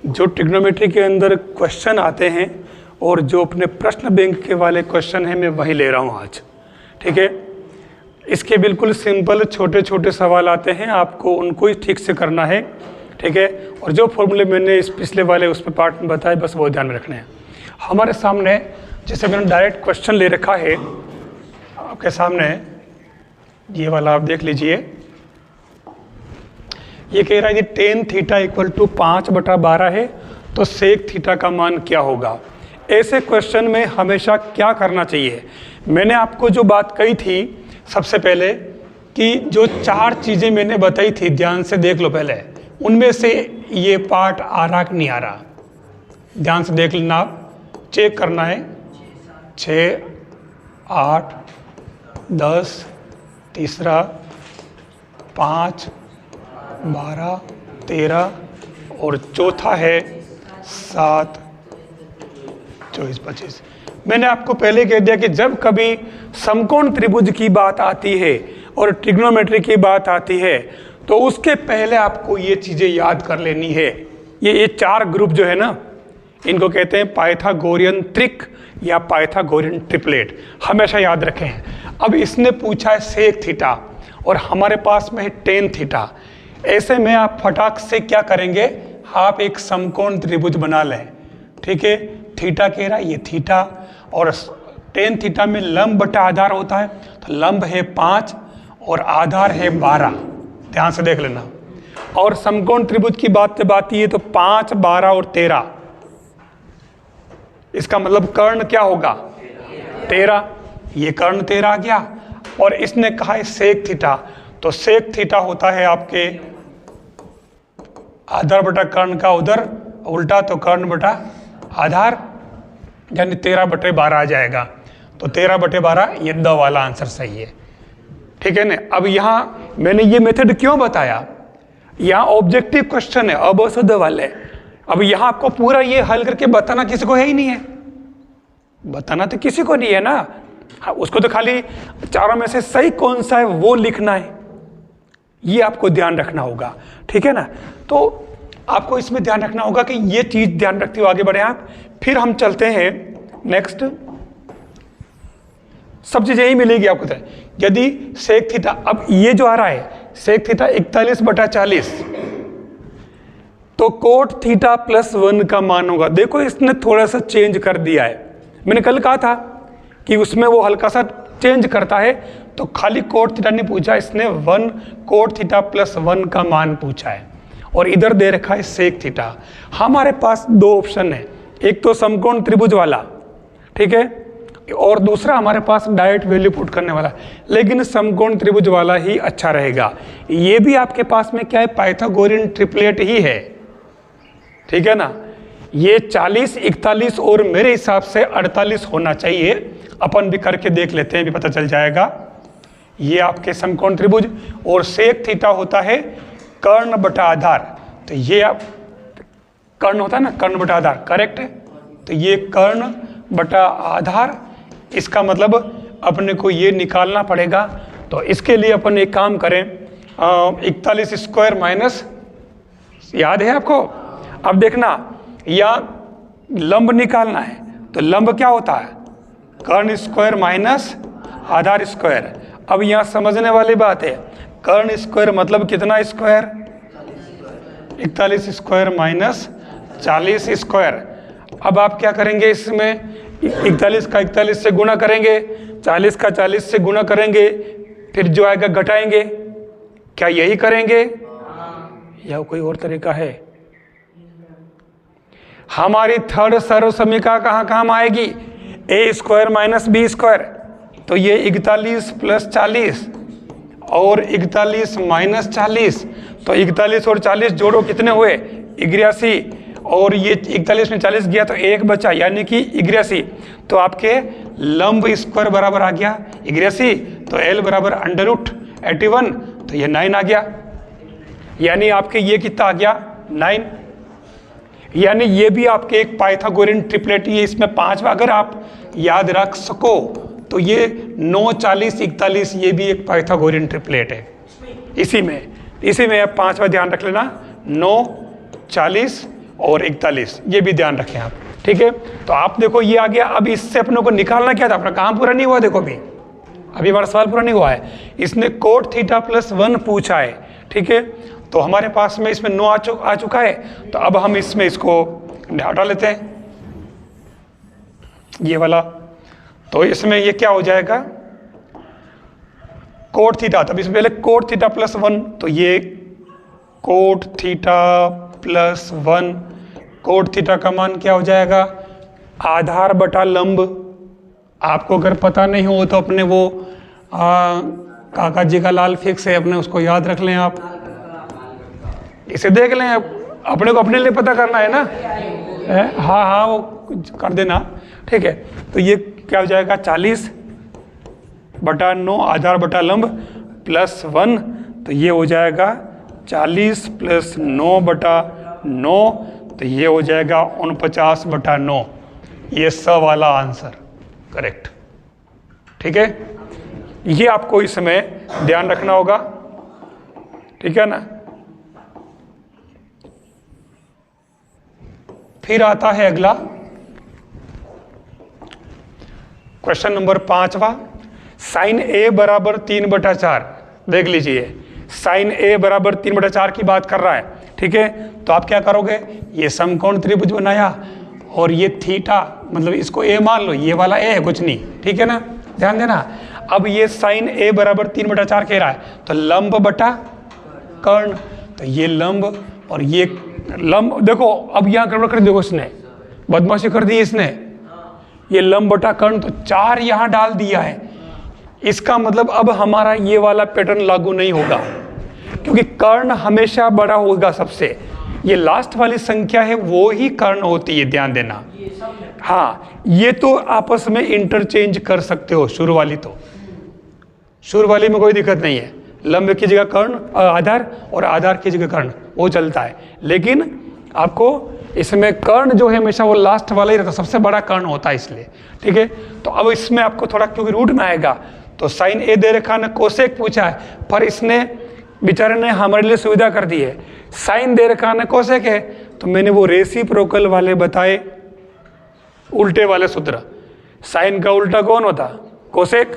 जो ट्रिग्नोमेट्री के अंदर क्वेश्चन आते हैं और जो अपने प्रश्न बैंक के वाले क्वेश्चन हैं मैं वही ले रहा हूँ आज, ठीक है। इसके बिल्कुल सिंपल छोटे छोटे सवाल आते हैं, आपको उनको ही ठीक से करना है, ठीक है। और जो फॉर्मूले मैंने इस पिछले वाले उस पर पार्ट में बताए बस वो ध्यान में रखने हैं। हमारे सामने जैसे मैंने डायरेक्ट क्वेश्चन ले रखा है आपके सामने, ये वाला आप देख लीजिए। ये कह रहा है कि tan थीटा इक्वल टू 5/12 है तो सेक थीटा का मान क्या होगा। ऐसे क्वेश्चन में हमेशा क्या करना चाहिए, मैंने आपको जो बात कही थी सबसे पहले कि जो 4 चीज़ें मैंने बताई थी, ध्यान से देख लो पहले, उनमें से ये पार्ट आ रहा कि नहीं आ रहा, ध्यान से देख लेना, आप चेक करना है। 6, 8, 10, तीसरा 5, 12, 13 और चौथा है 7, 24, 25। मैंने आपको पहले कह दिया कि जब कभी समकोण त्रिभुज की बात आती है और ट्रिग्नोमेट्री की बात आती है तो उसके पहले आपको ये चीज़ें याद कर लेनी है। ये 4 ग्रुप जो है ना, इनको कहते हैं पाइथागोरियन त्रिक या पाइथागोरियन ट्रिपलेट, हमेशा याद रखें। अब इसने पूछा है सेक थीटा और हमारे पास में है tan थीटा। ऐसे में आप फटाक से क्या करेंगे, आप एक समकोण त्रिभुज बना लें, ठीक है। थीटा कह रहा है, ये थीटा, और tan थीटा में लंब बटा आधार होता है, तो लंब है 5 और आधार है 12, ध्यान से देख लेना। और समकोण त्रिभुज की बात है तो 5, 12 और 13, इसका मतलब कर्ण क्या होगा 13, ये कर्ण 13 आ गया। और इसने कहा है सेक थीटा, तो सेक थीटा होता है आपके आधार बटा कर्ण का उधर उल्टा, तो कर्ण बटा आधार, यानी 13/12 आ जाएगा। तो 13/12 ये द वाला आंसर सही है, ठीक है ना। अब यहाँ मैंने ये मेथड क्यों बताया, यहाँ ऑब्जेक्टिव क्वेश्चन है अबसद वाले। अब यहाँ आपको पूरा ये हल करके बताना किसी को है ही नहीं है, बताना तो किसी को नहीं है ना। हाँ, उसको तो खाली 4 में से सही कौन सा है वो लिखना है, ये आपको ध्यान रखना होगा, ठीक है ना। तो आपको इसमें ध्यान रखना होगा कि ये चीज़ ध्यान रखते हुए आगे बढ़े आप। फिर हम चलते हैं नेक्स्ट, सब चीज़ यही मिलेगी आपको। यदि सेक थीटा, अब ये जो आ रहा है सेक थीटा 41/40, तो कोट थीटा +1 का मान होगा। देखो इसने थोड़ा सा चेंज कर दिया है, मैंने कल कहा था कि उसमें वो हल्का सा चेंज करता है, तो खाली कोट थीटा नहीं पूछा, इसने 1 कोट थीटा +1 का मान पूछा है। और इधर दे रखा है सेक थीटा। हमारे पास 2 ऑप्शन है, एक तो समकोण त्रिभुज वाला, ठीक है, और दूसरा हमारे पास डायरेक्ट वैल्यू पुट करने वाला, लेकिन समकोण त्रिभुज वाला ही अच्छा रहेगा। ये भी आपके पास में क्या है, पाइथागोरियन ट्रिपलेट ही है, ठीक है ना। ये 40, 41 और मेरे हिसाब से 48 होना चाहिए, अपन भी करके देख लेते हैं, भी पता चल जाएगा। ये आपके समकोण त्रिभुज, और सेक थीटा होता है कर्ण बटा आधार, तो ये आप कर्ण होता है ना, कर्ण बटा आधार, करेक्ट है। तो ये कर्ण बटा आधार, इसका मतलब अपने को ये निकालना पड़ेगा। तो इसके लिए अपन एक काम करें, 41² माइनस, याद है आपको। अब देखना, या लंब निकालना है तो लंब क्या होता है, कर्ण स्क्वायर माइनस आधार स्क्वायर। अब यहाँ समझने वाली बात है, कर्ण स्क्वायर मतलब कितना स्क्वायर, 41² माइनस 40 स्क्वायर। अब आप क्या करेंगे, इसमें 41 का 41 से गुणा करेंगे, 40 का 40 से गुणा करेंगे, फिर जो आएगा घटाएंगे। क्या यही करेंगे या कोई और तरीका है? हमारी थर्ड सर्व समीकरण कहाँ काम आएगी, a² माइनस b²। तो ये 41 + 40 और 41 माइनस 40, तो 41 और 40 जोड़ो कितने हुए, 81, और ये 41 में 40 गया तो 1 बचा, यानी कि 81। तो आपके लंब स्क्वायर बराबर आ गया 81, तो L बराबर √81, तो ये 9 आ गया, यानी आपके ये कितना आ गया 9। यानी ये भी आपके एक पाइथागोरियन ट्रिपलेट ही है, इसमें 5 अगर आप याद रख सको तो ये 9, 40, 41 ये भी एक पाइथागोरियन ट्रिपलेट है। इसी में आप 5वां ध्यान रख लेना, 9, 40 और 41, ये भी ध्यान रखें आप, ठीक है। तो आप देखो ये आ गया। अब इससे अपने को निकालना क्या था, अपना काम पूरा नहीं हुआ, देखो अभी हमारा सवाल पूरा नहीं हुआ है। इसने कोट थीटा प्लस 1 पूछा है, ठीक है। तो हमारे पास में इसमें 9 आ चुका है। तो अब हम इसमें इसको हटा लेते हैं, ये वाला। तो इसमें ये क्या हो जाएगा, कोट थीटा, तब इसमें पहले कोट थीटा प्लस 1, तो ये cot theta plus 1, cot theta का मान क्या हो जाएगा, आधार बटा लंब। आपको अगर पता नहीं हो तो अपने वो काका जी का लाल फिक्स है, अपने उसको याद रख लें, आप इसे देख लें, अपने को अपने लिए पता करना है ना। हाँ हाँ वो कर देना, ठीक है। तो ये क्या हो जाएगा, 40 बटा 9 आधार बटा लंब प्लस 1, तो ये हो जाएगा 40 प्लस 9 बटा 9, तो ये हो जाएगा 49 बटा 9। ये स वाला आंसर करेक्ट, ठीक है। ये आपको इसमें ध्यान रखना होगा, ठीक है ना। फिर आता है अगला क्वेश्चन नंबर 5वां, साइन ए बराबर 3/4। देख लीजिए, साइन ए बराबर 3/4 की बात कर रहा है, ठीक है। तो आप क्या करोगे, ये समकोण त्रिभुज बनाया और ये थीटा, मतलब इसको ए मान लो, ये वाला ए है, कुछ नहीं, ठीक है ना, ध्यान देना। अब ये साइन ए बराबर 3/4 कह रहा है, तो लंब बटा कर्ण, तो ये लंब और ये लंब। देखो अब यहाँ गड़बड़ कर, देखो इसने बदमाशी कर दी इसने, ये लंब बटा कर्ण, तो 4 यहाँ डाल दिया है। इसका मतलब अब हमारा ये वाला पैटर्न लागू नहीं होगा, क्योंकि कर्ण हमेशा बड़ा होगा सबसे। ये लास्ट वाली संख्या है वो ही कर्ण होती है, ध्यान देना। हाँ, ये तो आपस में इंटरचेंज कर सकते हो, शुरू वाली तो, शुरू वाली में कोई दिक्कत नहीं है, लंब की जगह कर्ण आधार और आधार की जगह कर्ण, वो चलता है। लेकिन आपको इसमें कर्ण जो है हमेशा वो लास्ट वाला ही रहता, सबसे बड़ा कर्ण होता है इसलिए, ठीक है। तो अब इसमें आपको थोड़ा, क्योंकि रूट में आएगा, तो साइन ए दे रखा ना, कोसेक पूछा है, पर इसने बेचारे ने हमारे लिए सुविधा कर दी है। साइन दे रखा ना कोसेक है, तो मैंने वो रेसिप्रोकल वाले बताए, उल्टे वाले सूत्र। साइन का उल्टा कौन होता, कोसेक,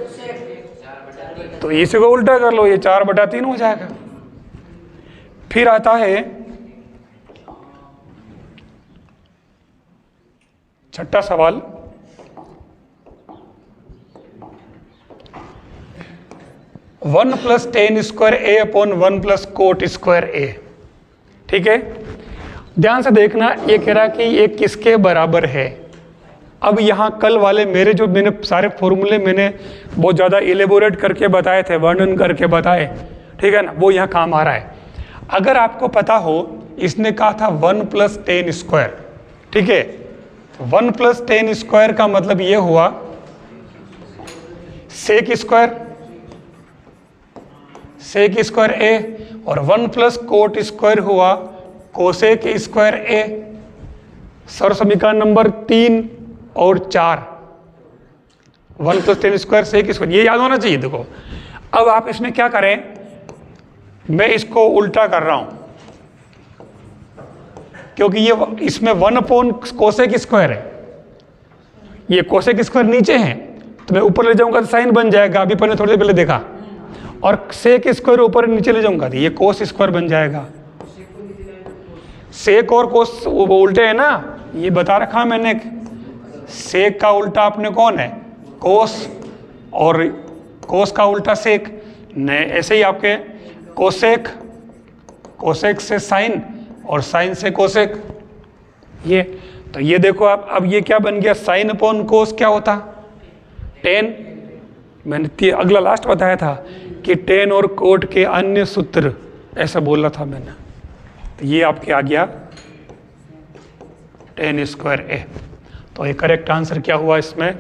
तो इसी को उल्टा कर लो, ये 4/3 हो जाएगा। फिर आता है छठा सवाल, वन प्लस टेन स्क्वायर ए अपॉन 1 प्लस कोट स्क्वायर ए, ठीक है। ध्यान से देखना, ये कह रहा कि ये किसके बराबर है। अब यहाँ कल वाले मेरे जो मैंने सारे फॉर्मूले मैंने बहुत ज़्यादा इलेबोरेट करके बताए थे, वर्णन करके बताए, ठीक है ना, वो यहाँ काम आ रहा है। अगर आपको पता हो, इसने कहा था 1 प्लस 10 स्क्वायर, ठीक है। 1 प्लस 10 स्क्वायर का मतलब ये हुआ सेक स्क्वायर, सेक स्क्वायर ए, और 1 प्लस कोट स्क्वायर हुआ कोसेक स्क्वायर ए। सर्व समीकरण नंबर 3 और 4, 1 प्लस 10 स्क्वायर सेक स्क्वायर, ये याद होना चाहिए। देखो अब आप इसमें क्या करें, मैं इसको उल्टा कर रहा हूं, क्योंकि ये इसमें 1 अपॉन कोसेक स्क्वायर है, ये कोसेक स्क्वायर नीचे है, तो मैं ऊपर ले जाऊंगा तो साइन बन जाएगा, अभी पहले थोड़ी देर पहले देखा। और सेक स्क्वायर ऊपर नीचे ले जाऊंगा तो ये कोस स्क्वायर बन जाएगा। सेक और कोस वो उल्टे है ना, ये बता रखा मैंने। सेक का उल्टा अपने कौन है, कोस, और कोस का उल्टा सेक। नहीं, ऐसे ही आपके कोसेक, कोसेक से साइन, और साइन से कोसेक, ये। तो ये देखो आप, अब ये क्या बन गया, साइन अपॉन कोस क्या होता, 10। मैंने अगला लास्ट बताया था कि 10 और कोट के अन्य सूत्र, ऐसा बोला था मैंने। तो ये आपके आ गया 10 स्क्वायर ए। तो ये करेक्ट आंसर क्या हुआ इसमें,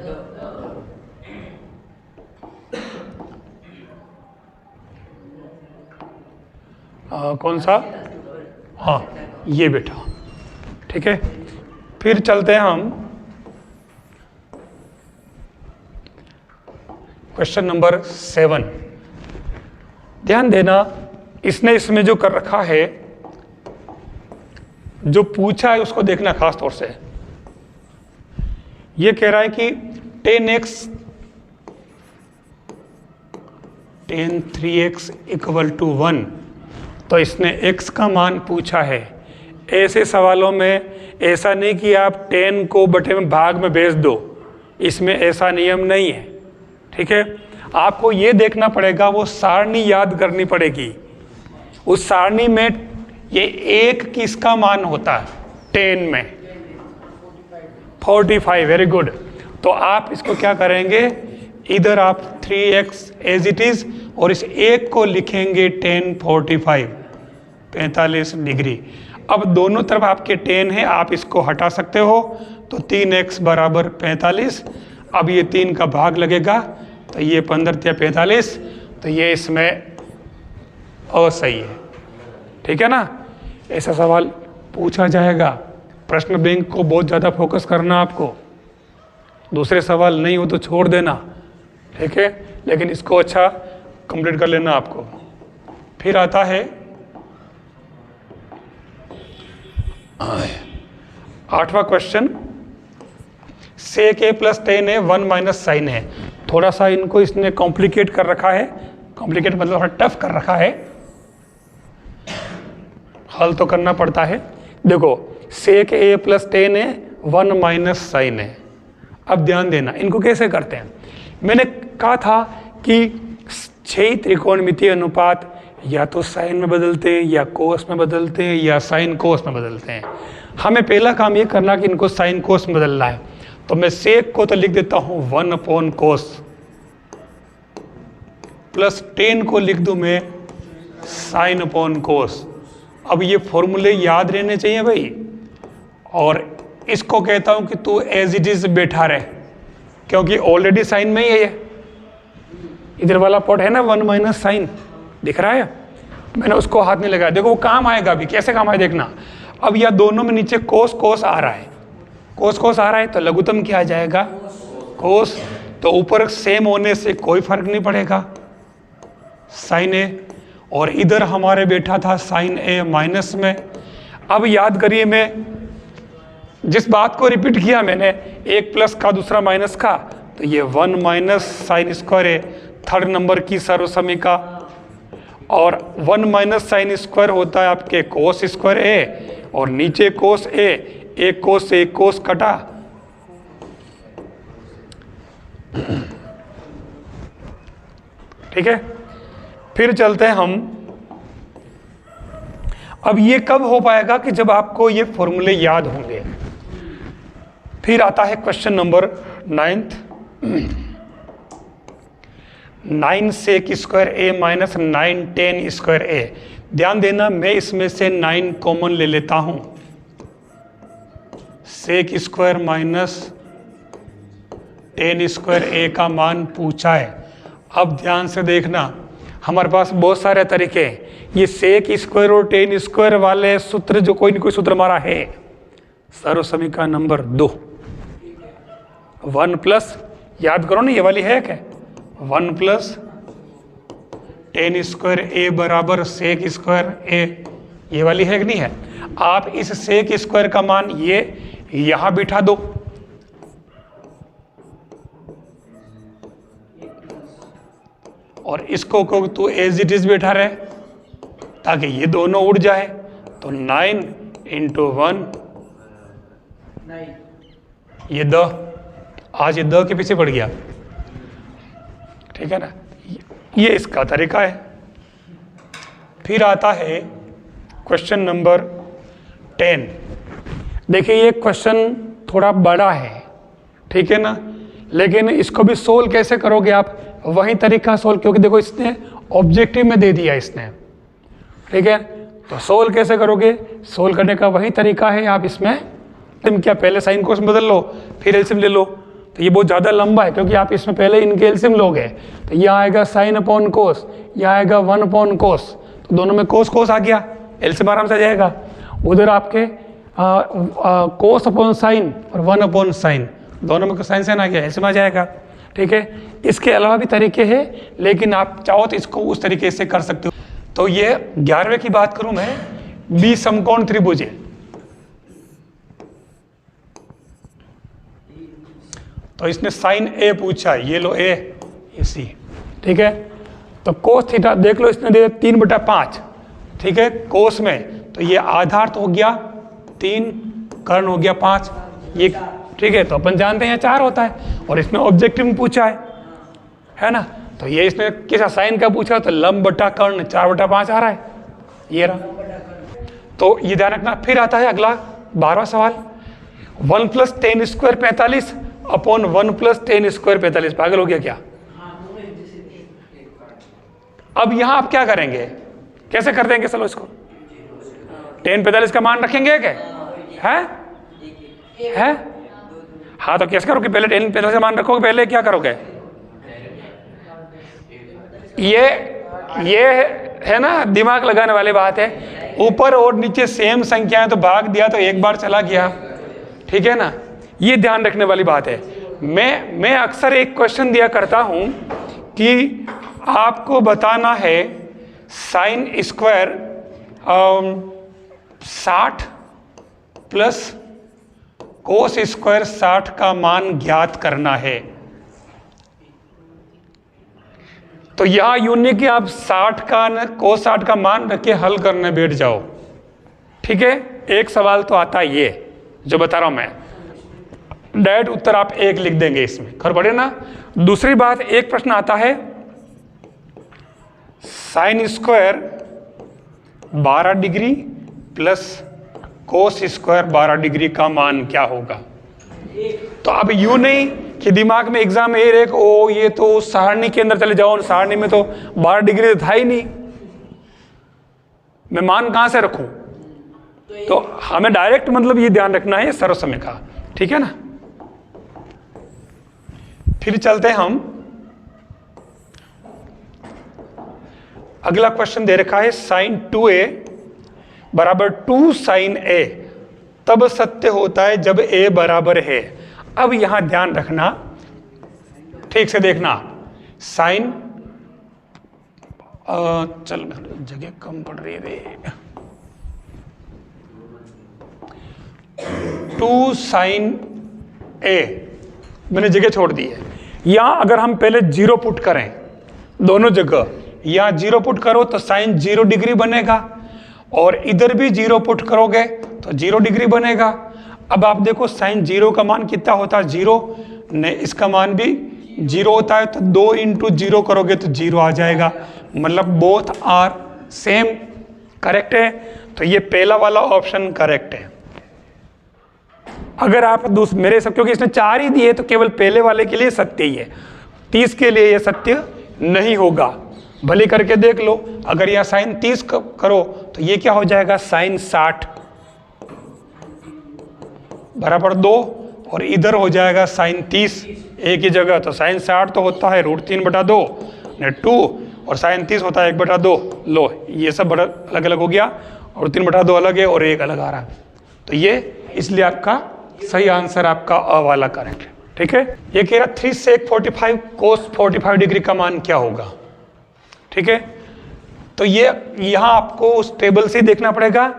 कौन सा, हाँ ये बेटा, ठीक है। फिर चलते हैं हम क्वेश्चन नंबर 7। ध्यान देना, इसने इसमें जो कर रखा है, जो पूछा है उसको देखना खास तौर से। ये कह रहा है कि tan 3x इक्वल टू 1, तो इसने x का मान पूछा है। ऐसे सवालों में ऐसा नहीं कि आप tan को बटे में भाग में भेज दो, इसमें ऐसा नियम नहीं है, ठीक है। आपको ये देखना पड़ेगा, वो सारणी याद करनी पड़ेगी। उस सारणी में ये एक किसका मान होता है, 10 में 45, वेरी गुड। तो आप इसको क्या करेंगे, इधर आप 3x एज इट इज और इस एक को लिखेंगे tan 45, 45 डिग्री। अब दोनों तरफ आपके tan है, आप इसको हटा सकते हो, तो 3x बराबर 45। अब ये 3 का भाग लगेगा, तो ये 15 या 45, तो ये इसमें असही है, ठीक है ना। ऐसा सवाल पूछा जाएगा। प्रश्न बैंक को बहुत ज़्यादा फोकस करना आपको, दूसरे सवाल नहीं हो तो छोड़ देना, ठीक है, लेकिन इसको अच्छा कंप्लीट कर लेना आपको। फिर आता है 8वां question, sec a plus tan a 1 minus sin a। थोड़ा सा इनको इसने कॉम्प्लिकेट कर रखा है, कॉम्प्लिकेट मतलब थोड़ा टफ कर रखा है, हल तो करना पड़ता है। देखो sec a plus tan a 1 minus sin a। अब ध्यान देना इनको कैसे करते हैं। मैंने कहा था कि 6 त्रिकोणमितीय अनुपात या तो साइन में बदलते हैं या कोस में बदलते हैं या साइन कोस में बदलते हैं। हमें पहला काम ये करना कि इनको साइन कोस में बदलना है, तो मैं सेक को तो लिख देता हूँ 1/cos प्लस tan को लिख दूँ मैं sin/cos। अब ये फॉर्मूले याद रहने चाहिए भाई, और इसको कहता हूँ कि तू एज इट इज बैठा रहे, क्योंकि ऑलरेडी साइन में ही है ये, इधर वाला पॉट है ना 1 माइनस साइन, दिख रहा है, मैंने उसको हाथ नहीं लगाया। देखो वो काम आएगा अभी, कैसे काम आए देखना। अब यह दोनों में नीचे कोस कोस आ रहा है, कोस कोस आ रहा है, तो लघुत्तम क्या आ जाएगा, कोस। तो ऊपर सेम होने से कोई फर्क नहीं पड़ेगा, साइन ए, और इधर हमारे बैठा था साइन ए माइनस में। अब याद करिए, मैं जिस बात को रिपीट किया मैंने, एक प्लस का दूसरा माइनस का, तो ये 1 माइनस साइन स्क्वायर है, थर्ड नंबर की सर्वसमीका, और 1 माइनस साइन स्क्वायर होता है आपके कोस स्क्वायर ए, और नीचे कोस ए, एक कोस से एक कोस कटा, ठीक है। फिर चलते हैं हम, अब ये कब हो पाएगा कि जब आपको ये फॉर्मूले याद होंगे। फिर आता है question number 9th, 9 sec square A minus 9 tan square A. ध्यान देना, मैं इसमें से 9 कॉमन ले लेता हूं, sec square minus tan square A का मान पूछा है। अब ध्यान से देखना, हमारे पास बहुत सारे तरीके हैं। ये sec स्क्वायर और tan स्क्वायर वाले सूत्र, जो कोई न कोई सूत्र हमारा है, सर्वसमीका नंबर 2, 1 प्लस, याद करो ना ये वाली है क्या, 1 प्लस tan स्क्वायर ए बराबर sec स्क्वायर ए, ये वाली है कि नहीं है। आप इस sec स्क्वायर का मान ये यहां बिठा दो, और इसको को तू एज इट इज बैठा रहे, ताकि ये दोनों उड़ जाए। तो 9 × 1, ये 10, आज ये 10 के पीछे पड़ गया, ठीक है ना। ये इसका तरीका है। फिर आता है क्वेश्चन नंबर 10। देखिए ये क्वेश्चन थोड़ा बड़ा है, ठीक है ना, लेकिन इसको भी सोल्व कैसे करोगे आप, वही तरीका सोल्व, क्योंकि देखो इसने ऑब्जेक्टिव में दे दिया इसने, ठीक है। तो सोल्व कैसे करोगे, सोल्व करने का वही तरीका है। आप इसमें तुम क्या पहले साइन कोस बदल लो, फिर एलसीएम ले लो, तो ये बहुत ज़्यादा लंबा है, क्योंकि आप इसमें पहले इनके एलसीएम लोगे, तो ये आएगा sin/cos, ये आएगा 1/cos, तो दोनों में कोस कोस आ गया, एलसीएम आराम से आ जाएगा। उधर आपके cos/sin और 1/sin, दोनों में साइन साइन आ गया, एलसीएम आ जाएगा, ठीक है। इसके अलावा भी तरीके हैं, लेकिन आप चाहो तो इसको उस तरीके से कर सकते हो। तो ये 11वें की बात करूं मैं, बी समकोण त्रिभुज है, तो इसने साइन ए पूछा, ये लो ए, ये सी, ठीक है। तो कोस थीटा देख लो, इसने दे 3/5, ठीक है, कोस में, तो ये आधार तो हो गया 3, कर्ण हो गया 5, ये ठीक है। तो अपन जानते हैं 4 होता है, और इसमें ऑब्जेक्टिव में पूछा है ना। तो ये इसने किस साइन का पूछा, तो लंब बटा कर्ण 4/5 आ रहा है, ये रहा। तो ये ध्यान रखना। फिर आता है अगला 12वां सवाल, 1 + 10² 45 अपॉन 1 + 10² 45। पागल हो गया क्या? अब यहां आप क्या करेंगे, कैसे कर देंगे? चलो इसको 10 45 का मान रखेंगे क्या है? हाँ, तो कैसे करोगे? पहले 10 45 का मान रखोगे, पहले क्या करोगे? ये है ना, दिमाग लगाने वाली बात है। ऊपर और नीचे सेम संख्या है तो भाग दिया तो एक बार चला गया, ठीक है ना। ये ध्यान रखने वाली बात है। मैं अक्सर एक क्वेश्चन दिया करता हूं कि आपको बताना है sine square 60 plus cos square 60 का मान ज्ञात करना है। तो यहां यूं नहीं कि आप 60 का कोस 60 का मान रख के हल करने बैठ जाओ, ठीक है। एक सवाल तो आता है ये जो बता रहा हूं मैं, डायरेक्ट उत्तर आप 1 लिख देंगे, इसमें खबर पड़े ना। दूसरी बात, एक प्रश्न आता है sine square 12 degree plus cos square 12 degree का मान क्या होगा। तो अब यूं नहीं कि दिमाग में एग्जाम एक ओ ये तो सारणी के अंदर चले जाओ, सारणी में तो 12 डिग्री था ही नहीं, मैं मान कहां से रखूं। तो हमें डायरेक्ट मतलब ये ध्यान रखना है सर्व समय का, ठीक है ना। फिर चलते हैं हम, अगला क्वेश्चन दे रखा है साइन 2a बराबर 2 साइन a तब सत्य होता है जब a बराबर है। अब यहां ध्यान रखना, ठीक से देखना, साइन चल जगह कम पड़ रही है, 2 साइन a मैंने जगह छोड़ दी है। यहां अगर हम पहले 0 पुट करें दोनों जगह, यहां 0 पुट करो तो साइन 0 डिग्री बनेगा, और इधर भी 0 पुट करोगे तो 0 डिग्री बनेगा। अब आप देखो साइन 0 का मान कितना होता है, 0 नहीं, इसका मान भी 0 होता है, तो 2 × 0 करोगे तो 0 आ जाएगा, मतलब बोथ आर सेम, करेक्ट है। तो ये पहला वाला ऑप्शन करेक्ट है। अगर आप मेरे सब, क्योंकि इसने 4 ही दिए तो केवल पहले वाले के लिए सत्य ही है, 30 के लिए ये सत्य नहीं होगा। भले करके देख लो, अगर यह साइन 30 करो तो ये क्या हो जाएगा, साइन 60 बराबर 2, और इधर हो जाएगा साइन 30 एक ही जगह, तो साइन 60 तो होता है √3/2 ने 2, और साइन 30 होता है 1/2। लो ये सब बड़ा अलग अलग हो गया, और 3/2 अलग है और 1 अलग आ रहा है। तो ये इसलिए आपका सही आंसर आपका अ वाला करेक्ट है, ठीक है। ये कह रहा 3 sec 45 कोस 45 डिग्री का मान क्या होगा, ठीक है। तो ये यहां आपको उस टेबल से देखना पड़ेगा।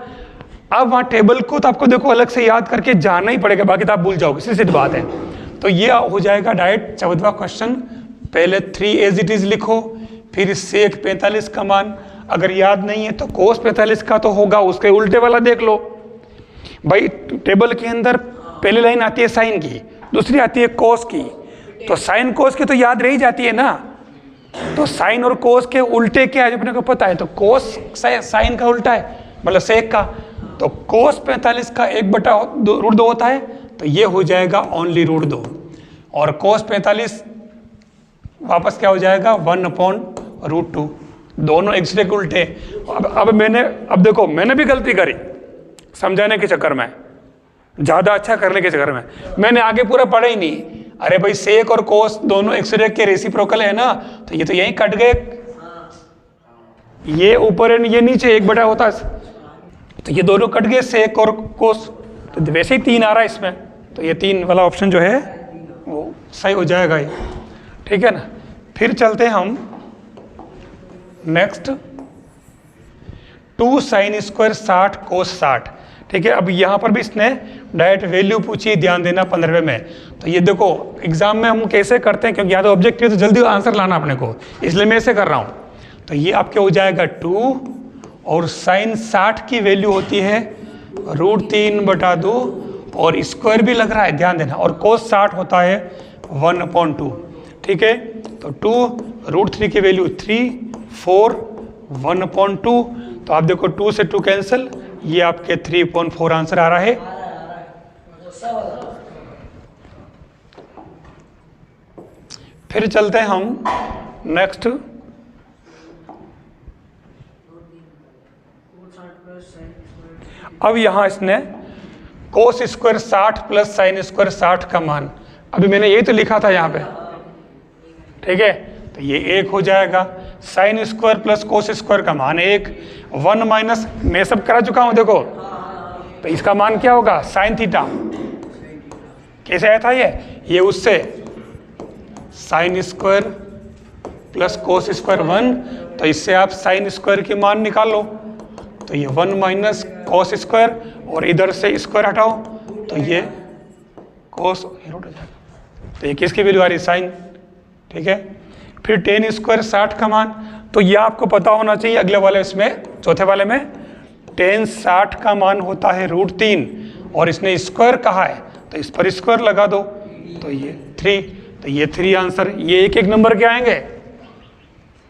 अब वहां टेबल को तो आपको देखो अलग से याद करके जाना ही पड़ेगा, बाकी तो आप भूल जाओगे, सीधी बात है। तो ये हो जाएगा डायरेक्ट 14वां क्वेश्चन, पहले 3 एज इट इज लिखो, फिर सेक 45 का मान, अगर याद नहीं है तो कोस 45 का तो होगा, उसके उल्टे वाला देख लो भाई। टेबल के अंदर पहली लाइन आती है साइन की, दूसरी आती है कोस की, तो साइन कोस की तो याद रही जाती है ना। तो साइन और कोस के उल्टे क्या है अपने को पता है, तो कोस साइन का उल्टा है, मतलब सेक का। तो कोस 45 का 1/√2 होता है, तो ये हो जाएगा ओनली √2, और कोस 45 वापस क्या हो जाएगा 1/√2, दोनों एक दूसरे के उल्टे। अब देखो मैंने भी गलती करी समझाने के चक्कर में, ज्यादा अच्छा करने के चक्कर में, मैंने आगे पूरा पढ़ा ही नहीं। अरे भाई सेक और कोस दोनों एक दूसरे के रेसिप्रोकल है ना, तो ये तो यहीं कट गए, ये ऊपर है ये नीचे 1 होता है, तो ये दोनों कट गए सेक और कोस, तो वैसे ही 3 आ रहा है इसमें, तो ये 3 वाला ऑप्शन जो है वो सही हो जाएगा ये, ठीक है ना। फिर चलते हैं हम नेक्स्ट, 2 sin² 60 कोस 60, ठीक है। अब यहाँ पर भी इसने डायरेक्ट वैल्यू पूछी, ध्यान देना 15वें में। तो ये देखो एग्जाम में हम कैसे करते हैं, क्योंकि यहाँ तो ऑब्जेक्टिव तो जल्दी आंसर लाना अपने को, इसलिए मैं ऐसे कर रहा हूँ। तो ये आपके हो जाएगा 2 और साइन 60 की वैल्यू होती है √3/2 और स्क्वायर भी लग रहा है, ध्यान देना, और कोस 60 होता है 1/2। ठीक है, तो 2 √3 की वैल्यू 3, 4, 1/2। तो आप देखो 2 से 2 कैंसिल, ये आपके 3/4 आंसर आ रहा है। फिर चलते हैं हम नेक्स्ट। अब यहां इसने cos square 60 plus sine square 60 का मान, अभी मैंने यही तो लिखा था यहाँ पे, ठीक है। तो ये 1 हो जाएगा, sine square plus cos square का मान 1, 1 माइनस, मैं सब करा चुका हूँ देखो। तो इसका मान क्या होगा, साइन थीटा। कैसे आया था ये उससे sine square plus cos square 1, तो इससे आप साइन स्क्वायर की मान निकाल लो। तो ये 1 माइनस कोस स्क्वायर, और इधर से स्क्वायर हटाओ तो ये कोस, तो ये किसकी वैल्यू आ रही, साइन। ठीक है, फिर टेन स्क्वायर 60 का मान, तो ये आपको पता होना चाहिए। अगले वाले इसमें, चौथे वाले में टेन 60 का मान होता है √3 और इसने स्क्वायर कहा है, तो इस पर स्क्वायर लगा दो, तो ये 3, तो ये 3 आंसर। ये एक एक नंबर के आएंगे,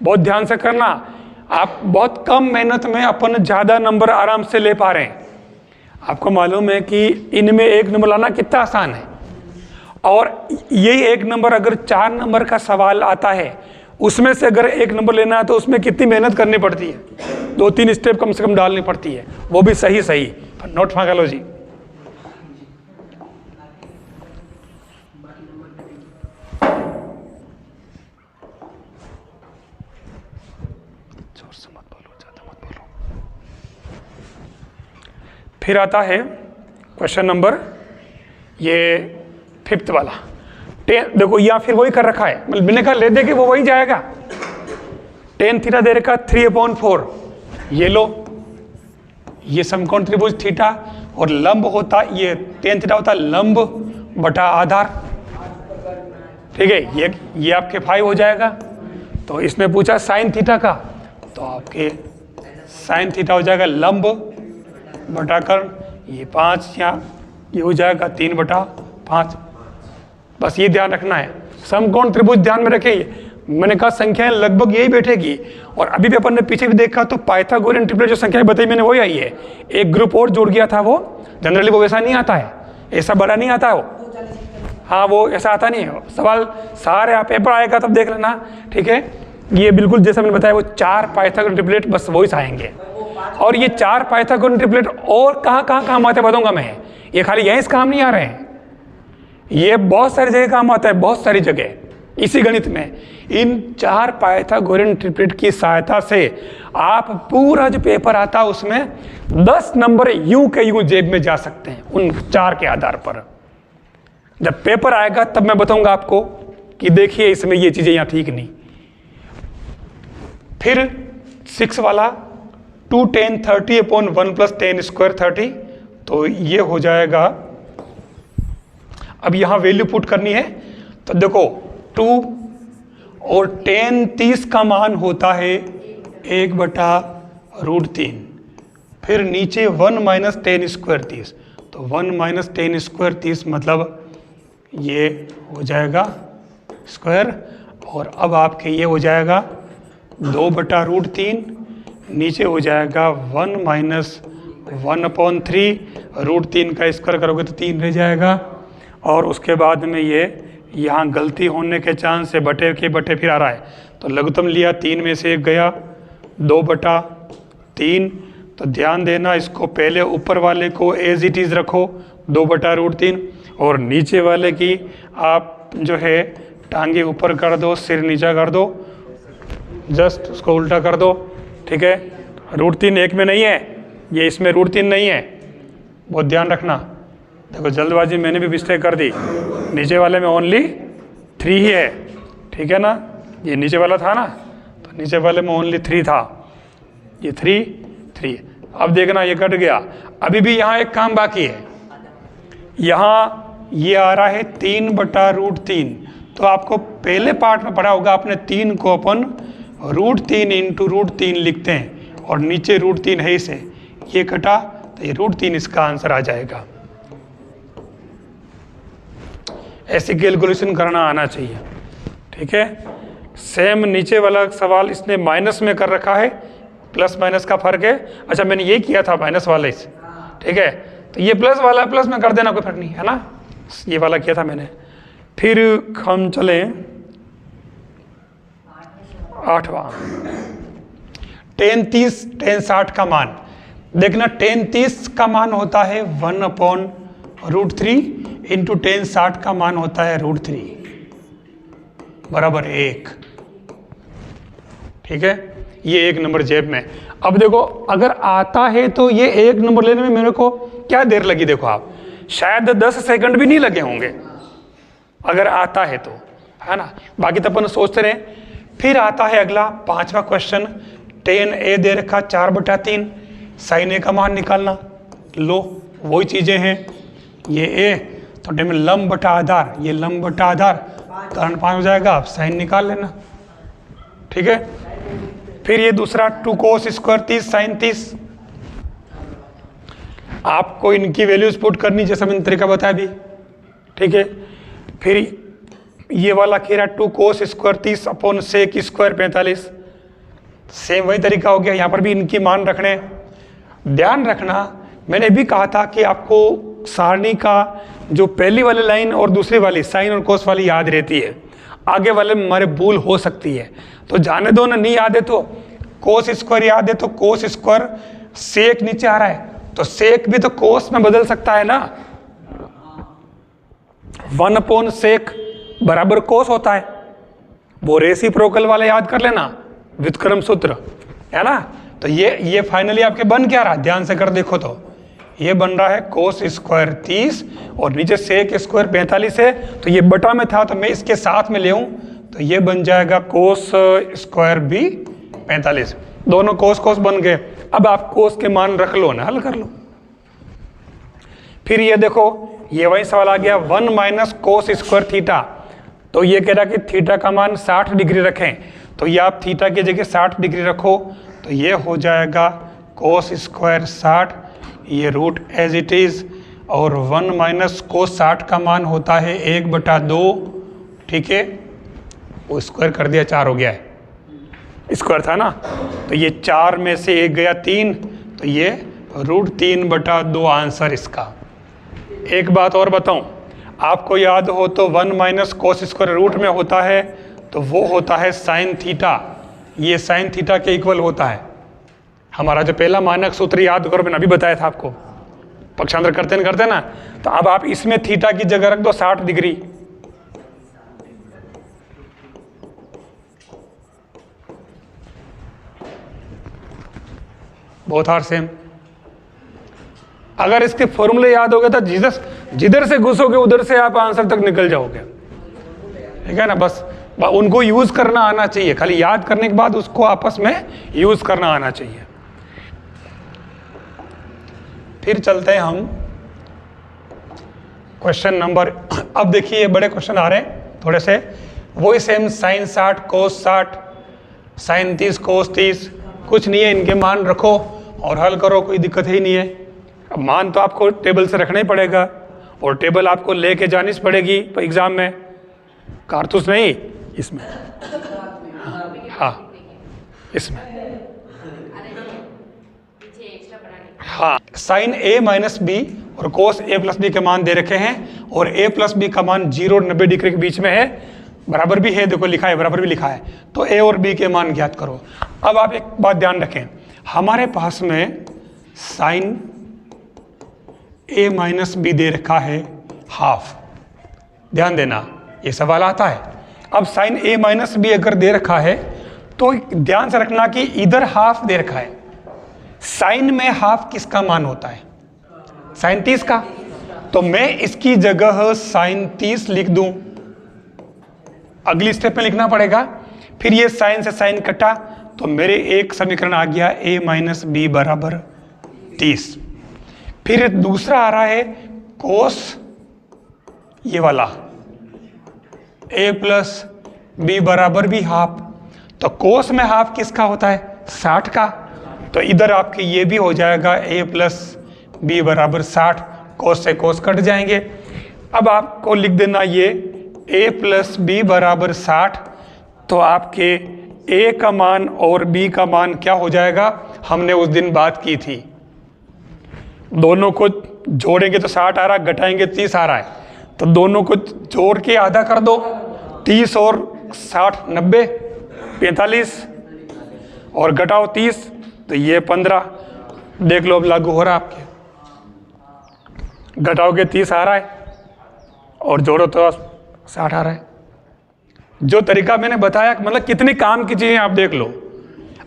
बहुत ध्यान से करना। आप बहुत कम मेहनत में अपन ज़्यादा नंबर आराम से ले पा रहे हैं। आपको मालूम है कि इनमें एक नंबर लाना कितना आसान है, और यही एक नंबर अगर 4 नंबर का सवाल आता है, उसमें से अगर एक नंबर लेना है तो उसमें कितनी मेहनत करनी पड़ती है, 2-3 स्टेप कम से कम डालनी पड़ती है, वो भी सही सही। नोट फाँका लो जी। फिर आता है क्वेश्चन नंबर ये 5th वाला। देखो यहाँ फिर वही कर रखा है, मतलब मैंने कहा ले दे कि वो वही जाएगा। टेन थीटा दे रखा 3/4, ये लो, ये समकोण त्रिभुज थीटा, और लंब होता ये टेन थीटा होता लंब बटा आधार। ठीक है, ये आपके 5 हो जाएगा। तो इसने पूछा साइन थीटा का, तो आपके साइन थीटा हो जाएगा लंब बटा कर्ण, ये 5, यहाँ ये हो जाएगा 3/5। बस ये ध्यान रखना है, समकोण त्रिभुज ध्यान में रखिए। मैंने कहा संख्याएं लगभग यही बैठेगी, और अभी भी अपन ने पीछे भी देखा तो पाइथागोरियन ट्रिपलेट जो संख्याएं बताई मैंने वही आई है। एक ग्रुप और जोड़ गया था, वो जनरली वो वैसा नहीं आता है, ऐसा बड़ा नहीं आता है वो। हाँ, वो ऐसा आता नहीं है। सवाल सारे आप पेपर आएगा तब देख लेना, ठीक है। ये बिल्कुल जैसा मैंने बताया, वो 4 पाइथागोरियन ट्रिपलेट बस वही आएंगे। और ये 4 पाइथागोरियन ट्रिपलेट और कहाँ काम आते बताऊंगा मैं। ये खाली यहीं से काम नहीं आ रहे हैं, ये बहुत सारी जगह काम आता है, बहुत सारी जगह इसी गणित में। इन 4 पाइथागोरियन ट्रिपलेट की सहायता से आप पूरा जो पेपर आता है उसमें 10 नंबर यूं के यूं जेब में जा सकते हैं उन 4 के आधार पर। जब पेपर आएगा तब मैं बताऊंगा आपको कि देखिए इसमें ये चीजें यहाँ ठीक नहीं। फिर 6 वाला 2 10 30/1 + 10 स्क्वायर 30, तो ये हो जाएगा। अब यहाँ वैल्यू पुट करनी है, तो देखो 2 और 10 30 का मान होता है 1/√3। फिर नीचे 1 माइनस 10 स्क्वायर 30, तो 1 माइनस 10 स्क्वायर 30 मतलब ये हो जाएगा स्क्वायर। और अब आपके ये हो जाएगा 2/√3, नीचे हो जाएगा 1 माइनस 1/3, √3 का स्क्वायर करोगे तो 3 रह जाएगा। और उसके बाद में ये यहाँ गलती होने के चांस से बटे के बटे फिर आ रहा है, तो लघुत्तम लिया 3 में से 1 गया, 2/3। तो ध्यान देना, इसको पहले ऊपर वाले को एज इट इज़ रखो 2/√3, और नीचे वाले की आप जो है टांगे ऊपर कर दो, सिर नीचा कर दो, जस्ट उसको उल्टा कर दो। ठीक है, √3 एक में नहीं है, ये इसमें √3 नहीं है, बहुत ध्यान रखना। देखो जल्दबाजी मैंने भी मिस्टेक कर दी, नीचे वाले में ओनली 3 ही है, ठीक है ना। ये नीचे वाला था ना, तो नीचे वाले में ओनली 3 था, ये 3 3। अब देखना ये कट गया। अभी भी यहाँ एक काम बाकी है, यहाँ ये आ रहा है 3/√3, तो आपको पहले पार्ट में पढ़ा होगा आपने 3 को अपन √3 इंटू √3 लिखते हैं और नीचे √3 है इसे, ये कटा तो ये √3 इसका आंसर आ जाएगा। ऐसी कैलकुलेशन करना आना चाहिए, ठीक है। सेम नीचे वाला सवाल इसने माइनस में कर रखा है, प्लस माइनस का फर्क है। अच्छा मैंने ये किया था माइनस वाला इस, ठीक है, तो ये प्लस वाला प्लस में कर देना, कोई फर्क नहीं है ना, ये वाला किया था मैंने। फिर हम चले 8वां, tan 30 tan 60 का मान। देखना tan 30 का मान होता है 1/√3 इंटू tan 60 का मान होता है √3 बराबर 1, ठीक है। ये 1 नंबर जेब में। अब देखो अगर आता है तो ये 1 नंबर लेने में मेरे को क्या देर लगी, देखो आप, शायद 10 सेकंड भी नहीं लगे होंगे अगर आता है तो, है ना। बाकी तो अपन सोचते रहे। फिर आता है अगला 5वां क्वेश्चन, tan a दे रखा 4/3, sin a का मान निकालना। लो वही चीजें हैं, ये a तो डेम लंब बटा आधार, ये लंब बटा आधार, कारण 5 हो जाएगा, आप साइन निकाल लेना, ठीक है। फिर ये दूसरा 2 cos स्क्वायर 30 sin 30, आपको इनकी वैल्यूज पुट करनी जैसा मैंने तरीका बताया भी, ठीक है। फिर ये वाला खेरा 2 cos square 30 upon sec square 45, same वही तरीका हो गया। यहाँ पर भी इनकी मान रखने। ध्यान रखना मैंने भी कहा था कि आपको सारणी का जो पहली वाली लाइन और दूसरी वाली साइन और कोस वाली याद रहती है, आगे वाले में हमारे भूल हो सकती है, तो जाने दो ना। नहीं याद है तो कोस स्क्वायर याद है तो कोस स्क्वायर, सेक नीचे आ रहा है तो सेक भी तो कोस में बदल सकता है ना, 1/sec बराबर कोस होता है, वो रेसिप्रोकल वाला याद कर लेना, व्युत्क्रम सूत्र, है ना। तो ये फाइनली आपके बन क्या रहा, ध्यान से कर देखो तो ये बन रहा है कोस स्क्वायर 30 और नीचे सेक स्क्वायर 45 है, तो ये बटा में था तो मैं इसके साथ में ले आऊं तो ये बन जाएगा कोस स्क्वायर भी 45, दोनों कोस कोस बन गए। अब आप कोस के मान रख लो ना, हल कर लो। फिर ये देखो ये वही सवाल आ गया 1 - कोस स्क्वायर थीटा, तो ये कह रहा कि थीटा का मान 60 डिग्री रखें, तो ये आप थीटा की जगह 60 डिग्री रखो तो ये हो जाएगा कोस स्क्वायर 60, ये रूट एज इट इज, और 1 - कोस 60 का मान होता है 1/2, ठीक है, वो स्क्वायर कर दिया 4 हो गया है, स्क्वायर था ना, तो ये 4 में से 1 गया 3, तो ये √3/2 आंसर इसका। एक बात और बताऊं, आपको याद हो तो 1 - कोस स्क्वायर रूट में होता है तो वो होता है साइन थीटा, ये साइन थीटा के इक्वल होता है। हमारा जो पहला मानक सूत्र याद करो, मैंने अभी बताया था आपको, पक्षांतर करते ना, तो अब आप इसमें थीटा की जगह रख दो 60 डिग्री, बहुत हार सेम। अगर इसके फॉर्मूले याद हो गए तो जिधर से घुसोगे उधर से आप आंसर तक निकल जाओगे, ठीक है ना। बस उनको यूज करना आना चाहिए, खाली याद करने के बाद उसको आपस में यूज करना आना चाहिए। फिर चलते हैं हम क्वेश्चन नंबर, अब देखिए बड़े क्वेश्चन आ रहे हैं थोड़े से, वही सेम साइन 60 कोस 60 साइन 30 कोस 30, कुछ नहीं है, इनके मान रखो और हल करो, कोई दिक्कत ही नहीं है। अब मान तो आपको टेबल से रखना ही पड़ेगा और टेबल आपको लेके जानी पड़ेगी एग्जाम में, कारतूस नहीं इसमें, हाँ इसमें, हाँ साइन a - b और कोस a + b के मान दे रखे हैं और a + b का मान 0 और 90 डिग्री के बीच में है, बराबर भी है, देखो लिखा है बराबर भी लिखा है, तो a और b के मान ज्ञात करो। अब आप एक बात ध्यान रखें, हमारे पास में साइन a - b दे रखा है हाफ, ध्यान देना ये सवाल आता है। अब साइन a - b अगर दे रखा है तो ध्यान से रखना कि इधर हाफ दे रखा है, साइन में हाफ किसका मान होता है, साइन 30 का, तो मैं इसकी जगह साइन 30 लिख दूं, अगली स्टेप में लिखना पड़ेगा। फिर ये साइन से साइन कटा तो मेरे एक समीकरण आ गया a - b बराबर 30। फिर दूसरा आ रहा है कोस ये वाला a प्लस बी बराबर भी हाफ। तो कोस में हाफ किसका होता है? 60 का। तो इधर आपके ये भी हो जाएगा a प्लस बी बराबर 60, कोस से कोस कट जाएंगे। अब आपको लिख देना ये a प्लस बी बराबर 60। तो आपके a का मान और b का मान क्या हो जाएगा? हमने उस दिन बात की थी, दोनों को जोड़ेंगे तो 60 आ रहा है, घटाएंगे 30 आ रहा है, तो दोनों को जोड़ के आधा कर दो। 30 और 60 90 45 और घटाओ 30 तो ये 15। देख लो अब लागू हो रहा है आपके, घटाओगे 30 आ रहा है और जोड़ो तो 60 आ रहा है। जो तरीका मैंने बताया, मतलब कितनी काम की चीजें आप देख लो।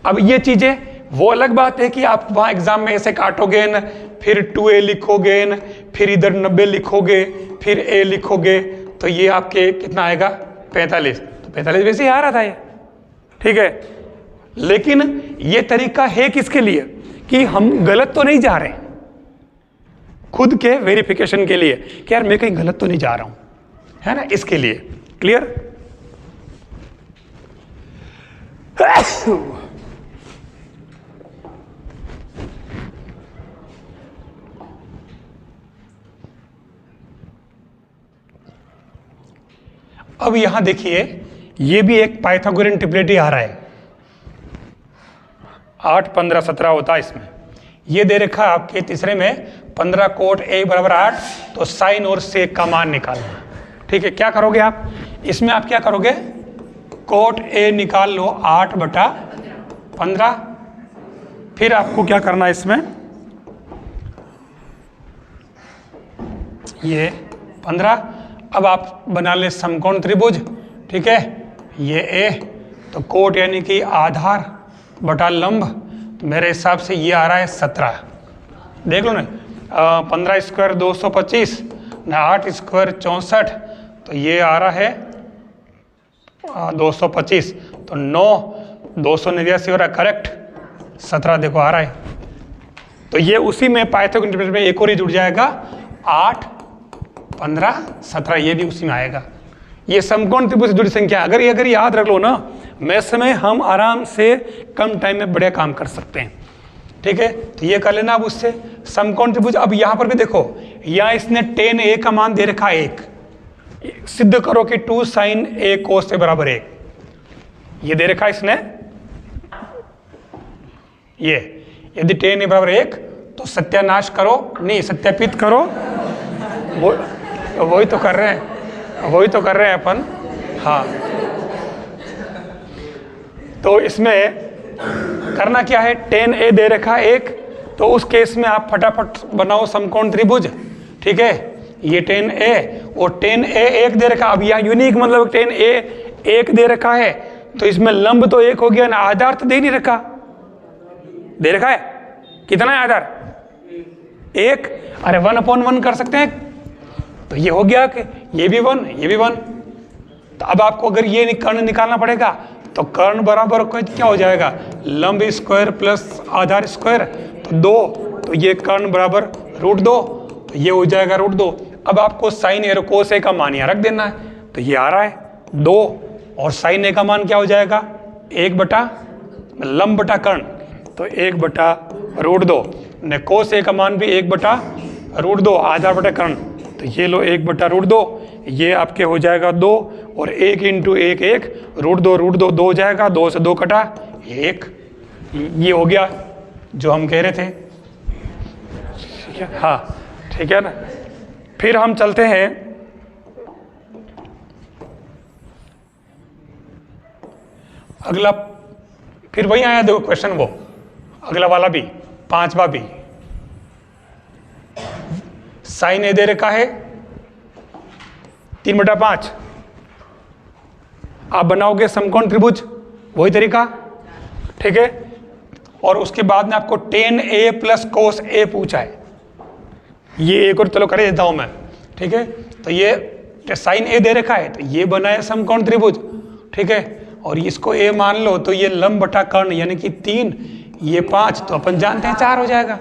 अब ये चीजें वो अलग बात है कि आप वहाँ एग्जाम में ऐसे काटोगे न, फिर 2a लिखोगे न, फिर इधर 90 लिखोगे, फिर a लिखोगे, तो ये आपके कितना आएगा? 45। तो 45 वैसे ही आ रहा था ये, ठीक है। लेकिन ये तरीका है किसके लिए? कि हम गलत तो नहीं जा रहे, खुद के वेरिफिकेशन के लिए कि यार मैं कहीं गलत तो नहीं जा रहा हूं, है ना, इसके लिए। क्लियर? अब यहां देखिए, ये भी एक पाइथागोरियन ट्रिपलेट ही आ रहा है। 8 15 17 होता है इसमें। ये दे रखा है आपके तीसरे में 15 कोट a बराबर 8, तो साइन और सेक का मान निकालना। ठीक है, क्या करोगे आप इसमें? आप क्या करोगे? कोट a निकाल लो 8/15। फिर आपको क्या करना है इसमें? ये 15। अब आप बना ले समकोण त्रिभुज, ठीक है, ये a, तो कोट यानी कि आधार बटा लंब, तो मेरे हिसाब से ये आ रहा है 17। देख लो ना, 15 स्क्वायर 225 ना, 8 स्क्वायर 64, तो ये आ रहा है 225, तो 9 289 हो रहा है, करेक्ट। 17 देखो आ रहा है। तो ये उसी में पाइथागोरन ट्रिपलेट में एक और ही जुड़ जाएगा, 8 15 17, ये भी उसी में आएगा। ये समकोण त्रिभुज से जुड़ी संख्या, अगर याद रख लो ना, मैथ्स में हम आराम से कम टाइम में बड़े काम कर सकते हैं। ठीक है, तो ये कर लेना अब उससे समकोण त्रिभुज। अब यहां पर भी देखो, यहाँ इसने tan a का मान दे रखा है 1, सिद्ध करो कि 2 sin a cos से बराबर 1, ये दे रखा है इसने। ये यदि tan a बराबर 1 तो सत्यानाश करो, नहीं सत्यापित करो, वही तो कर रहे हैं अपन। हाँ, तो इसमें करना क्या है? tan a दे रखा है 1, तो उस केस में आप फटाफट बनाओ समकोण त्रिभुज। ठीक है, ये tan a और tan a 1 दे रखा। अब यहाँ यूनिक मतलब tan a 1 दे रखा है, तो इसमें लंब तो 1 हो गया ना, आधार तो दे नहीं रखा, दे रखा है कितना है आधार? 1। अरे 1/1 कर सकते हैं, तो ये हो गया कि ये भी 1 ये भी 1। तो अब आपको अगर ये कर्ण निकालना पड़ेगा, तो कर्ण बराबर क्या हो जाएगा? लंब स्क्वायर प्लस आधार स्क्वायर, तो 2, तो ये कर्ण बराबर √2, तो ये हो जाएगा √2। अब आपको साइन ए और कोस ए का मान यहाँ रख देना है, तो ये आ रहा है 2, और साइन ए का मान क्या हो जाएगा? 1 बटा लंब बटा कर्ण, तो 1 बटा √2, ने कोस ए का मान भी 1 बटा √2 आधार बटा कर्ण, तो ये लो 1 बटा √2, ये आपके हो जाएगा 2, और 1 × 1 1, √2 2 हो जाएगा, 2 से 2 कटा 1। ये हो गया जो हम कह रहे थे। ठीक है, हाँ ठीक है ना। फिर हम चलते हैं अगला, फिर वही आया देखो क्वेश्चन, वो अगला वाला भी 5वां भी। साइन ए दे रखा है 3/5, आप बनाओगे समकोण त्रिभुज, वही तरीका। ठीक है, और उसके बाद में आपको tan a plus cos a पूछा है, ये एक और चलो कर देता हूं मैं। ठीक है, तो ये साइन a दे रखा है, तो ये बना है समकोण त्रिभुज। ठीक है, और इसको a मान लो, तो ये लंब बटा कर्ण यानी कि 3, ये 5, तो अपन जानते हैं 4 हो जाएगा।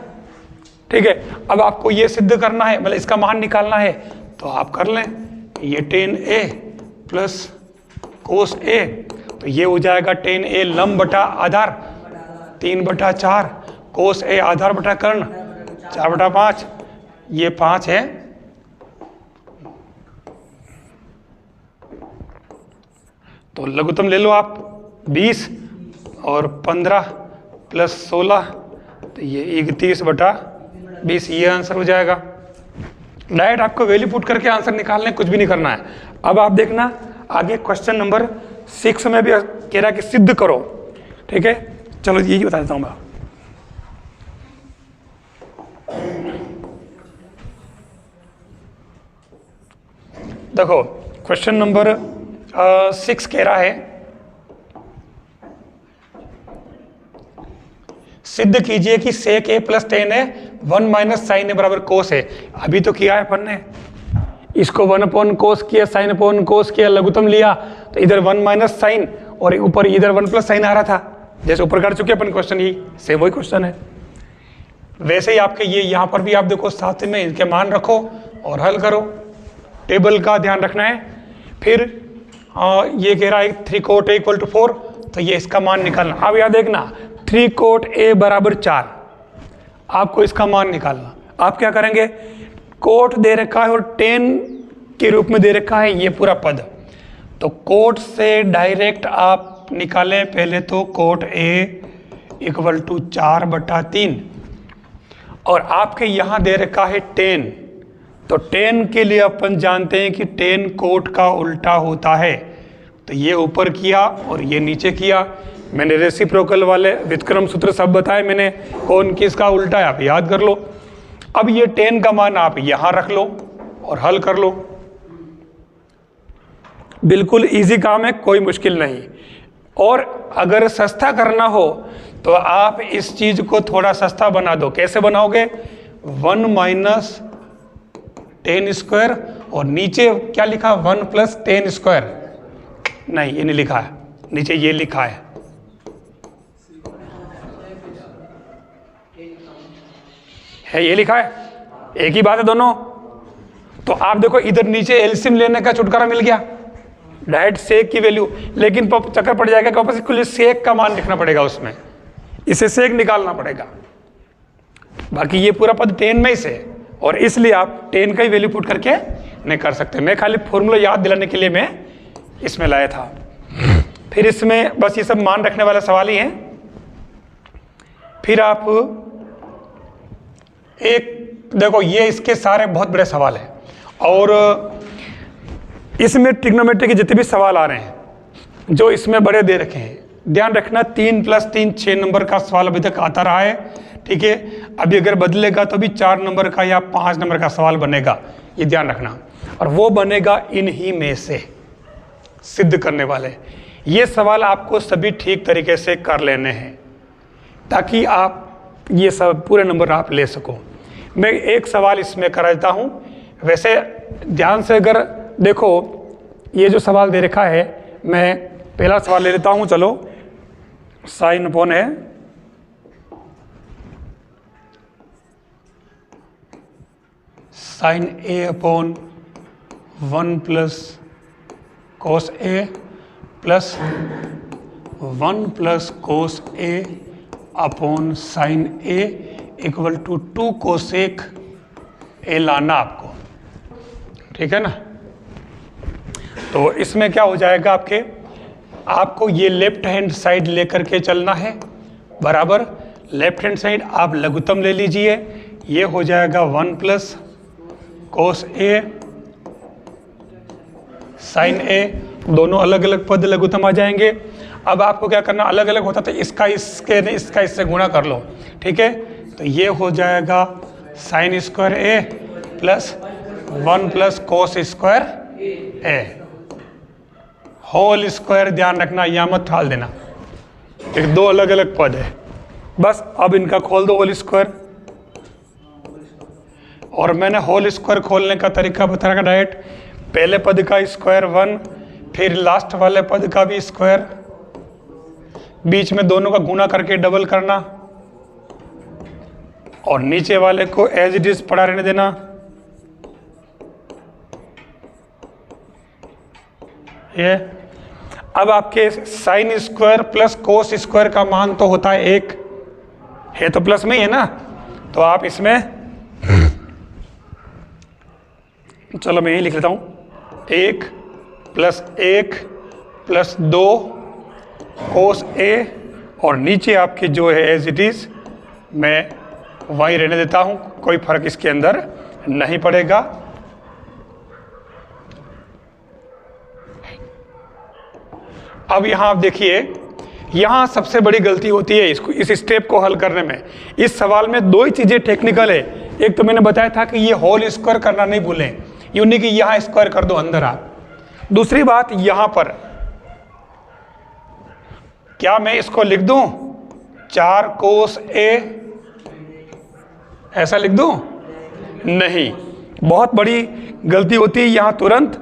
ठीक है, अब आपको ये सिद्ध करना है, मतलब इसका मान निकालना है, तो आप कर लें। ये tan A plus cos A, तो ये हो जाएगा tan A लंब बटा आधार 3/4, कोस A आधार बटा कर्ण 4/5, ये 5 है। तो लघुत्तम ले लो आप 20 और 15 प्लस 16, तो ये 31/20, ये आंसर हो जाएगा। डायरेक्ट आपको वैल्यू पुट करके आंसर निकालने, कुछ भी नहीं करना है। अब आप देखना आगे क्वेश्चन नंबर 6 में भी कह रहा है कि सिद्ध करो, ठीक है। चलो यही बता देता हूँ मैं। देखो क्वेश्चन नंबर 6 कह रहा है सिद्ध कीजिए कि sec A plus tan A 1 minus sine A बराबर कोस है। अभी तो किया है अपन ने, इसको 1 कोस किया, साइन कोस किया, लघुत्तम लिया, तो इधर 1 माइनस साइन और ऊपर इधर 1 प्लस साइन आ रहा था, जैसे ऊपर कर चुके अपन क्वेश्चन, ही सेम वही क्वेश्चन है। वैसे ही आपके ये यहाँ पर भी आप देखो साथ में इनके मान रखो और हल करो, टेबल का ध्यान रखना है। फिर ये कह रहा है 3 कोट A = 4, तो ये इसका मान निकालना। अब यहाँ देखना 3 कोट A बराबर 4, आपको इसका मान निकालना। आप क्या करेंगे, कोट दे रखा है और tan के रूप में दे रखा है ये पूरा पद, तो कोट से डायरेक्ट आप निकालें। पहले तो कोट A = 4/3, और आपके यहाँ दे रखा है tan, तो tan के लिए अपन जानते हैं कि tan कोट का उल्टा होता है, तो ये ऊपर किया और ये नीचे किया। मैंने रेसिप्रोकल वाले व्युत्क्रम सूत्र सब बताए मैंने, कौन किसका उल्टा है आप याद कर लो। अब ये tan का मान आप यहाँ रख लो और हल कर लो, बिल्कुल इजी काम है, कोई मुश्किल नहीं। और अगर सस्ता करना हो तो आप इस चीज को थोड़ा सस्ता बना दो। कैसे बनाओगे, 1 माइनस tan स्क्वायर, और नीचे क्या लिखा 1 प्लस tan स्क्वायर, नहीं ये नहीं लिखा है, नीचे ये लिखा है ये लिखा है, एक ही बात है दोनों। तो आप देखो इधर नीचे एलसीएम लेने का छुटकारा मिल गया, डायरेक्ट सेक की वैल्यू, लेकिन चक्कर पड़ जाएगा कि वापस इसको सेक का मान लिखना पड़ेगा, उसमें इसे सेक निकालना पड़ेगा। बाकी ये पूरा पद tan में ही से, और इसलिए आप tan का ही वैल्यू पुट करके नहीं कर सकते। मैं खाली फॉर्मूला याद दिलाने के लिए मैं इसमें लाया था। फिर इसमें बस ये सब मान रखने वाला सवाल ही है। फिर आप एक देखो, ये इसके सारे बहुत बड़े सवाल हैं, और इसमें ट्रिग्नोमेट्री के जितने भी सवाल आ रहे हैं जो इसमें बड़े दे रखे हैं, ध्यान रखना 3 + 3 6 नंबर का सवाल अभी तक आता रहा है, ठीक है। अभी अगर बदलेगा तो भी 4 नंबर का या 5 नंबर का सवाल बनेगा, ये ध्यान रखना, और वो बनेगा इन्हीं में से सिद्ध करने वाले। ये सवाल आपको सभी ठीक तरीके से कर लेने हैं ताकि आप ये सब पूरे नंबर आप ले सको। मैं एक सवाल इसमें करा देता हूँ, वैसे ध्यान से अगर देखो ये जो सवाल दे रखा है, मैं पहला सवाल ले लेता हूँ। चलो, साइन अपॉन है sine A upon 1 plus cos A plus 1 plus cos A upon sine A = 2 cosec A लाना आपको, ठीक है ना। तो इसमें क्या हो जाएगा, आपको ये लेफ्ट हैंड साइड लेकर के चलना है, बराबर। लेफ्ट हैंड साइड आप लघुत्तम ले लीजिए, ये हो जाएगा 1 plus cos A sine A, दोनों अलग अलग पद लघुत्तम आ जाएंगे। अब आपको क्या करना, अलग अलग होता तो इसका इससे गुणा कर लो, ठीक है। तो ये हो जाएगा sine square A plus 1 plus cos square A whole square. ध्यान रखना यहाँ मत ठाल देना, एक दो अलग अलग पद है बस। अब इनका खोल दो होल स्क्वायर, और मैंने होल स्क्वायर खोलने का तरीका बता रखा डायरेक्ट, पहले पद का स्क्वायर 1, फिर लास्ट वाले पद का भी स्क्वायर, बीच में दोनों का गुणा करके डबल करना, और नीचे वाले को एज इट इज पड़ा रहने देना। ये अब आपके sine square plus cos square का मान तो होता है 1, है तो प्लस में ही है ना, तो आप इसमें चलो मैं यही लिख लेता हूं, 1 प्लस 1 प्लस 2 कोस ए, और नीचे आपके जो है एज इट इज मैं वहीं रहने देता हूं, कोई फर्क इसके अंदर नहीं पड़ेगा। अब यहां आप देखिए, यहां सबसे बड़ी गलती होती है इसको, इस स्टेप को हल करने में। इस सवाल में दो ही चीजें टेक्निकल है, एक तो मैंने बताया था कि ये होल स्क्वायर करना नहीं भूलें, यूं नहीं कि यहां स्क्वायर कर दो अंदर आप। दूसरी बात, यहां पर क्या मैं इसको लिख दूं 4 कोस ए, ऐसा लिख दूं? नहीं, बहुत बड़ी गलती होती है यहां तुरंत,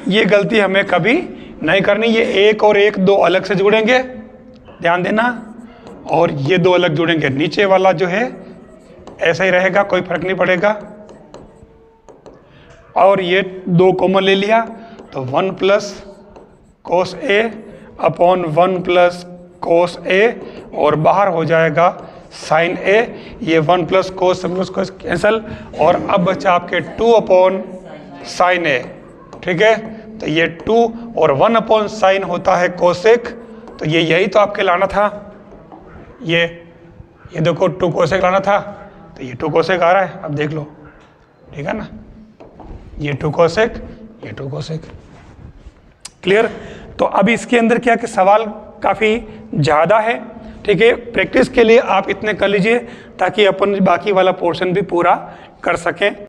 ये गलती हमें कभी नहीं करनी। ये 1 और 1 दो अलग से जुड़ेंगे, ध्यान देना, और ये दो अलग जुड़ेंगे। नीचे वाला जो है ऐसा ही रहेगा, कोई फर्क नहीं पड़ेगा, और ये 2 कॉमन ले लिया तो 1 प्लस कोस ए अपॉन 1 प्लस कोस ए, और बाहर हो जाएगा साइन ए, ये 1 प्लस कोस कैंसल, और अब बचा आपके 2 अपॉन साइन ए, ठीक है। तो ये 2 और 1 अपॉन साइन होता है कोसेक, तो ये यही तो आपके लाना था, ये देखो 2 कोसेक लाना था, तो ये 2 कोसेक आ रहा है, अब देख लो, ठीक है ना, ये 2 कोसेक, ये 2 कोसेक, क्लियर। तो अब इसके अंदर क्या कि सवाल काफ़ी ज़्यादा है, ठीक है। प्रैक्टिस के लिए आप इतने कर लीजिए ताकि अपन बाकी वाला पोर्शन भी पूरा कर सकें।